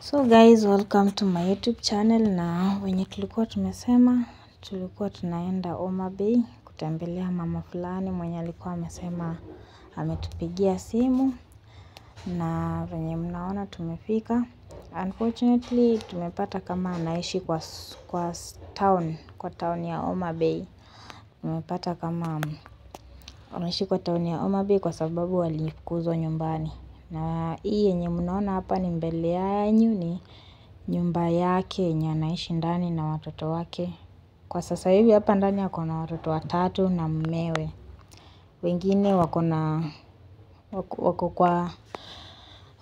So guys, welcome to my YouTube channel. Na wenye tulikuwa tumesema tulikuwa tunaenda Homa Bay kutembelea mama fulani mwenye alikuwa amesema ametupigia simu, na wenye mnaona tumefika. Unfortunately tumepata kama anaishi kwa town ya Homa Bay. Tumepata kama anaishi kwa town ya Homa Bay kwa sababu walifukuzwa nyumbani. Na hii yenye mnaona hapa ni mbele yanyu ni nyumba yake yenye anaishi ndani na watoto wake. Kwa sasa hivi hapa ndani ako na watoto 3 na mumewe. Wengine wako kwa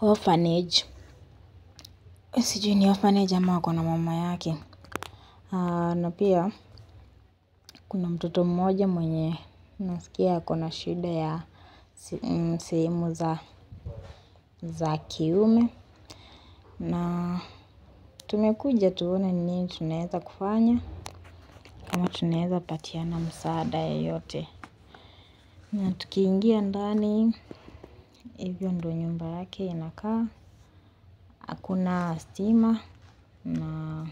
orphanage. Sijui ni orphanage ama wako na mama yake. Na pia kuna mtoto mmoja mwenye nasikia ako na shida ya sehemu za kiume, na tumekuja tuone nini tunaweza kufanya, kama tunaweza patiana msaada yoyote. Na tukiingia ndani, hivyo ndo nyumba yake inakaa. Hakuna stima na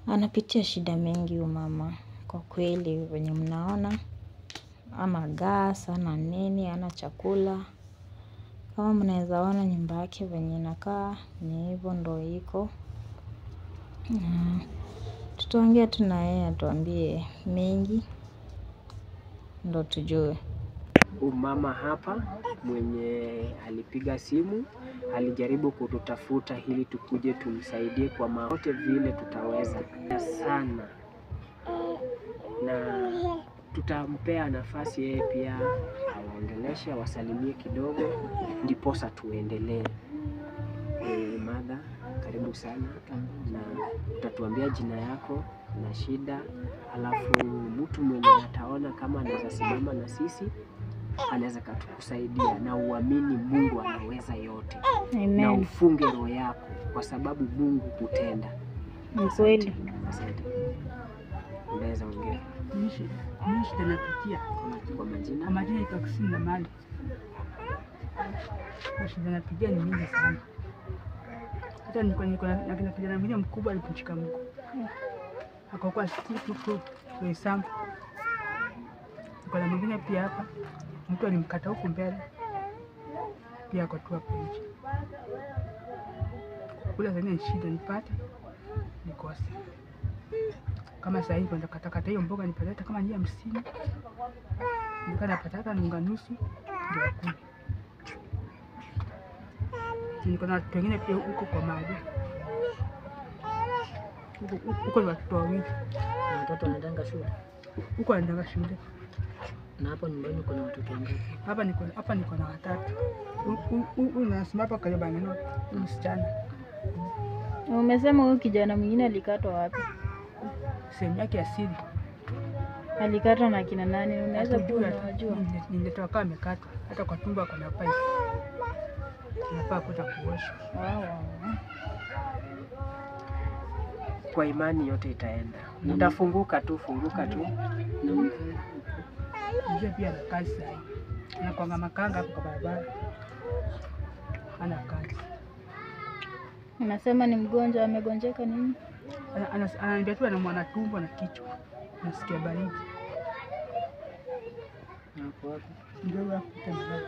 anapitia shida mengi huyu mama. Kwa kweli wenye mnaona hana gas, hana nini, hana chakula. Kama mnaweza ona nyumba yake venye inakaa, ni hivyo ndo iko. Tutaongea tu na yeye atuambie mengi ndo tujue. Mama hapa mwenye alipiga simu alijaribu kututafuta ili tukuje tumsaidie kwa maote vile tutaweza sana, na tutampea nafasi yeye pia awaongeleshe, awasalimie kidogo, ndiposa tuendelee. Mada, karibu sana, na utatuambia jina yako na shida, alafu mtu mwenye ataona kama anaweza simama na sisi anaweza kutusaidia, na uamini Mungu anaweza yote. Amen. Na ufunge roho yako kwa sababu Mungu hutenda. Ni kweli. Asante. Unaweza ongea. Nishi tunapitia Kwa majina. Kwa majina itakuwa na mali. Nishi tunapitia ni mingi sana. Hata niko na kijana mwingine mkubwa alipochika mguu. Akakuwa siku tu kwa example. Kuna mwingine pia hapa mtu alimkata huko mbele. Pia akatua nje. Kula zani shida nipate nikose. Kama sasa hivi ndo katakata hiyo mboga nipeleta kama ni 50. Nikana patata nunga nusu ndio akule. Niko na watu wengine pia huko kwa maji. Huko ni watoto wawili. Na watoto wanaenda shule. Huko wanaenda shule. Na hapo nyumbani kuna watoto wangapi? Hapa niko na 3. Unasimama hapa karibu na msichana. Umesema huyu kijana mwingine alikatwa wapi? Sehemu yake asili. Alikatwa na kina nani? Unaweza kujua? Nilitoka kama amekatwa. Hata kwa tumbo kuna pipe. Tunafaa kuta kuosha. Wow. Kwa imani yote itaenda. Utafunguka tu, funguka tu. Nje pia na kazi sahi. Na kwa makanga hapo kwa barabara. Ana kazi. Unasema ni mgonjwa, amegonjeka nini? Ananiambia tu ana mwana tumbo na kichwa. Nasikia baridi. Hapo hapo. Ndio hapo tena.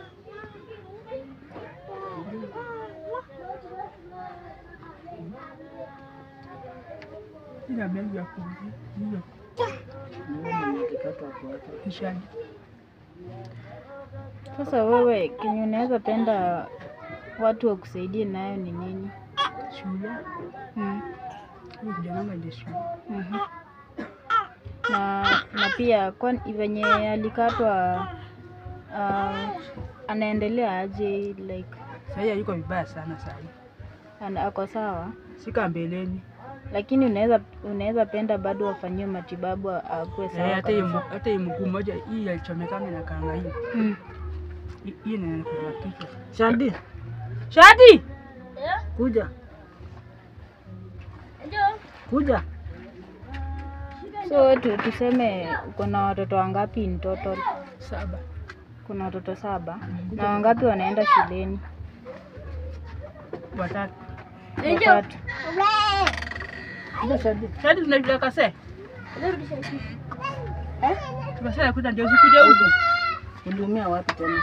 Ina mengi ya kuzi. Ndio. Ni mkikato hapo hapo. Kishani. Sasa wewe kenye unaweza penda watu wakusaidie nayo ni nini? Shule. Huyu kijana ndio shule. Na pia kwa venye alikatwa anaendelea aje, like Sasa yuko vibaya sana sasa. Ako sawa? Sika mbeleni. Lakini unaweza penda bado wafanywe matibabu akuwe sawa. Hata hii mguu mmoja hii alichomekana na kanga hii. Hii ni kwa kichwa. Shadi. Yeah? Kuja. Ndio. Kuja. So tuseme uko na watoto wangapi in total? 7. Kuna watoto 7. Na wangapi wanaenda shuleni? 3. Watatu. Shadi tunajua kase. Tukasema kuja ndio usikuja huko. Uliumia wapi tena?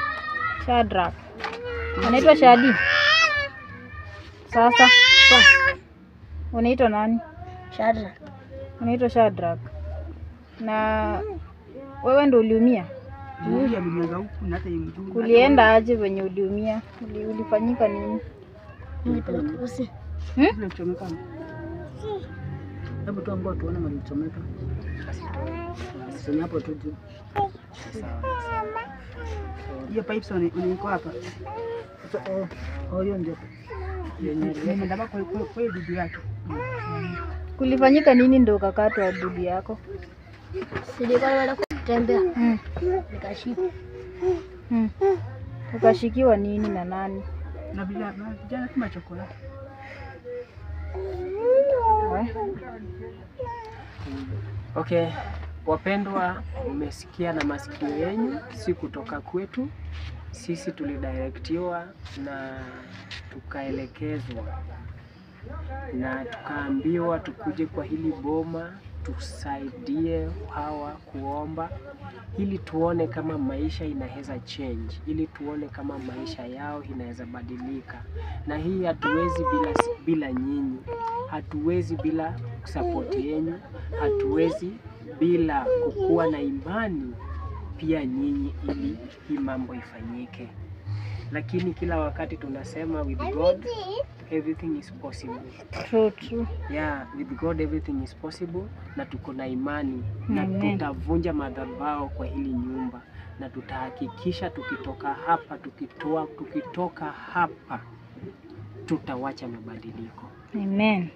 Shadrack. Anaitwa Shadi. Sasa. Unaitwa nani? Shadrack. Unaitwa Shadrack. Na wewe ndio uliumia? Huyu alianza huku na hata mguu. Kulienda aje venye uliumia? Ulifanyika nini? Nilipeleka kusi. Nilichomeka. Hebu tuambie tuone malichomeka. Sasa hapo tu. Hiyo pipes unaiko hapa. Hiyo ndio. Nimeenda kwa dudu yake. Kulifanyika nini ndio ukakatwa dudu yako? Silikuwa naenda kutembea. Nikashikwa. Ukashikiwa nini na nani? Na vijana kama chakula. Okay, wapendwa, mmesikia na masikio yenu, si kutoka kwetu. Sisi tulidirectiwa na tukaelekezwa na tukaambiwa tukuje kwa hili boma tusaidie hawa kuomba, ili tuone kama maisha inaweza change, ili tuone kama maisha yao inaweza badilika. Na hii hatuwezi bila nyinyi, hatuwezi bila support yenu, hatuwezi bila kukuwa na imani pia nyinyi, ili hii mambo ifanyike. Lakini kila wakati tunasema with God everything is possible. True. Yeah, with God everything is possible, na tuko na imani na tutavunja madhabahu kwa hili nyumba, na tutahakikisha tukitoka hapa tutawacha mabadiliko. Amen.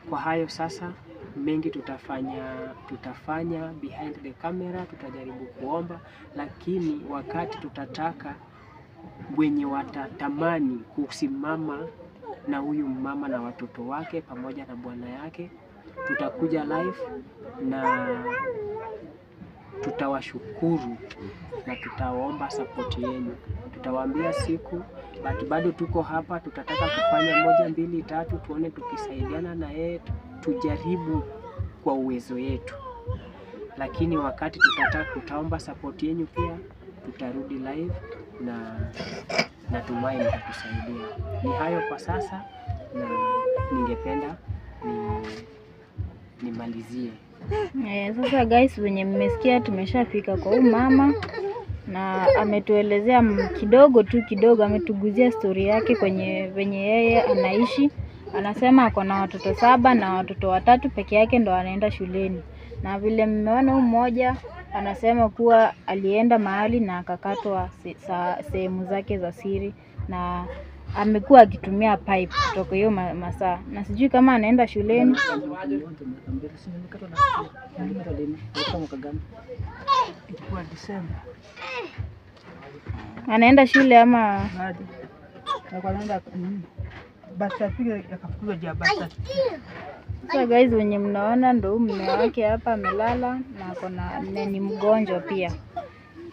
Kwa hayo sasa mengi tutafanya behind the camera, tutajaribu kuomba, lakini wakati tutataka wenye watatamani kusimama na huyu mama na watoto wake pamoja na bwana yake, tutakuja live na tutawashukuru na tutaomba support yenu. Tutawaambia siku, bado tuko hapa, tutataka kufanya 1, 2, 3, tuone tukisaidiana na yeye, tujaribu kwa uwezo yetu. Lakini wakati tutaomba support yenu pia, tutarudi live na natumai mtatusaidia. Ni hayo kwa sasa, na ningependa nimalizie. Sasa guys, wenye mmesikia tumeshafika kwa huyu mama na ametuelezea kidogo, ametuguzia story yake kwenye venye yeye anaishi. Anasema ako na watoto 7 na watoto 3 peke yake ndo anaenda shuleni. Na vile mmeona huyu mmoja anasema kuwa alienda mahali na akakatwa sehemu zake za siri, na amekuwa akitumia pipe kutoka hiyo masaa, na sijui kama anaenda shuleni. Anaenda shule ama So guys, wenye mnaona ndo mume wake hapa amelala na ni mgonjwa pia.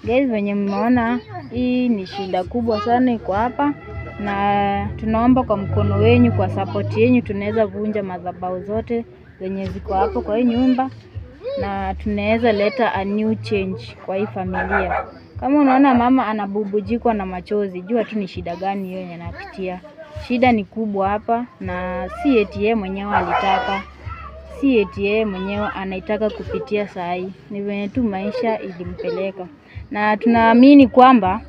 Guys, wenye mnaona hii ni shida kubwa sana iko hapa, na tunaomba kwa mkono wenyu, kwa support yenu, tunaweza vunja madhabahu zote zenye ziko hapo kwa hii nyumba, na tunaweza leta a new change kwa hii familia. Kama unaona mama anabubujikwa na machozi, jua tu ni shida gani hiyo anapitia. Shida ni kubwa hapa, na si eti yeye mwenyewe alitaka, si eti yeye mwenyewe anaitaka kupitia saa hii, ni venye tu maisha ilimpeleka. Na tunaamini kwamba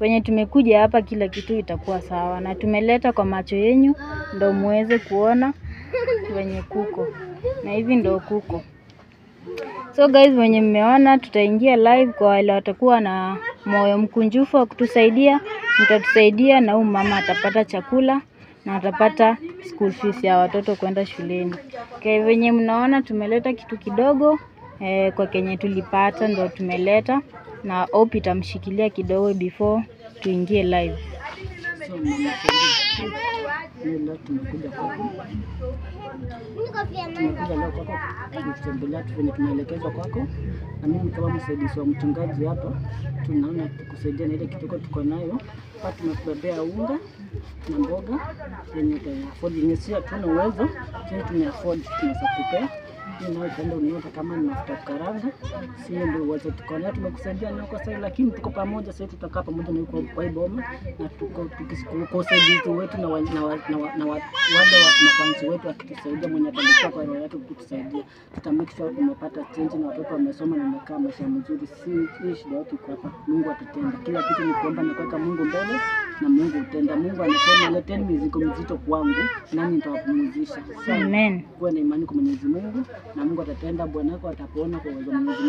wenye tumekuja hapa kila kitu itakuwa sawa, na tumeleta kwa macho yenu ndo muweze kuona wenye kuko, na hivi ndo kuko. So guys, wenye mmeona tutaingia live, kwa wale watakuwa na moyo mkunjufu wa kutusaidia, mtatusaidia, na huyu mama atapata chakula na atapata school fees ya watoto kwenda shuleni. Okay, wenye mnaona tumeleta kitu kidogo kwa kenye tulipata ndo tumeleta, na hope itamshikilia kidogo before tuingie live. So leo tumekuja kwako. Tumekuja leo kwako kutembelea venye tunaelekezwa kwako, na mimi kama msaidizi wa mchungaji hapa tunaona tukusaidia na ile kitu tuko nayo. Hapa tumekubebea unga na mboga yenye afford, yenye si hatuna uwezo, sisi tumeafford, tunaweza kupea hii nayo utaenda unyote kama ni mafuta kukaranga, sio ndio uwezo tuko nayo, tumekusaidia nao kwa sasa, lakini tuko pamoja sasa, tutakaa pamoja na yuko kwa boma na tuko tukisaidia wetu na wale mafansi wetu akitusaidia, mwenye atalikuwa kwa roho yake kutusaidia, tutamake sure tumepata change na watoto wamesoma na wamekaa maisha mzuri. Si hii shida yote iko hapa, Mungu atatenda. Kila kitu ni kuomba na kuweka Mungu mbele na Mungu utenda. Mungu anasema leteni mizigo mizito kwangu nani nitawapumzisha. Amen. Kuwa na imani kwa Mwenyezi Mungu na Mungu atatenda. Bwana wako atapona kwa uwezo wa Mwenyezi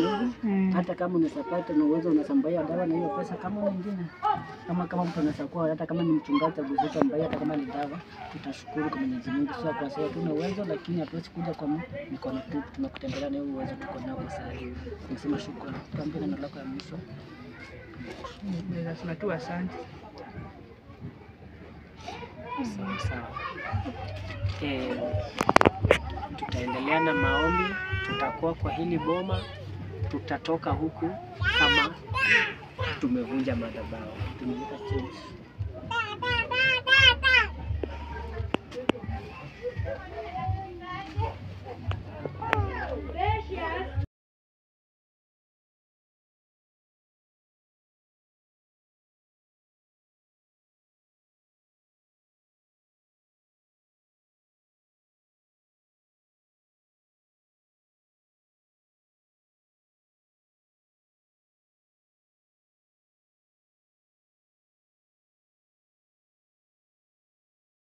Mungu. Hata kama unasapata na uwezo unasambaya dawa na hiyo pesa kama mwingine, kama mtu anasakuwa, hata kama ni mchungaji aguzika mbaya, hata kama ni dawa, tutashukuru kwa Mwenyezi Mungu. Sio kwa sababu tuna uwezo, lakini hatuwezi kuja kwa mikono tu, tumekutembelea na hiyo uwezo tuko nao sasa. Nasema shukrani. Tuambie neno lako ya mwisho. Nasema tu asante. Sawa. Tutaendelea na maombi, tutakuwa kwa hili boma, tutatoka huku kama tumevunja madhabahu, tumeleta change.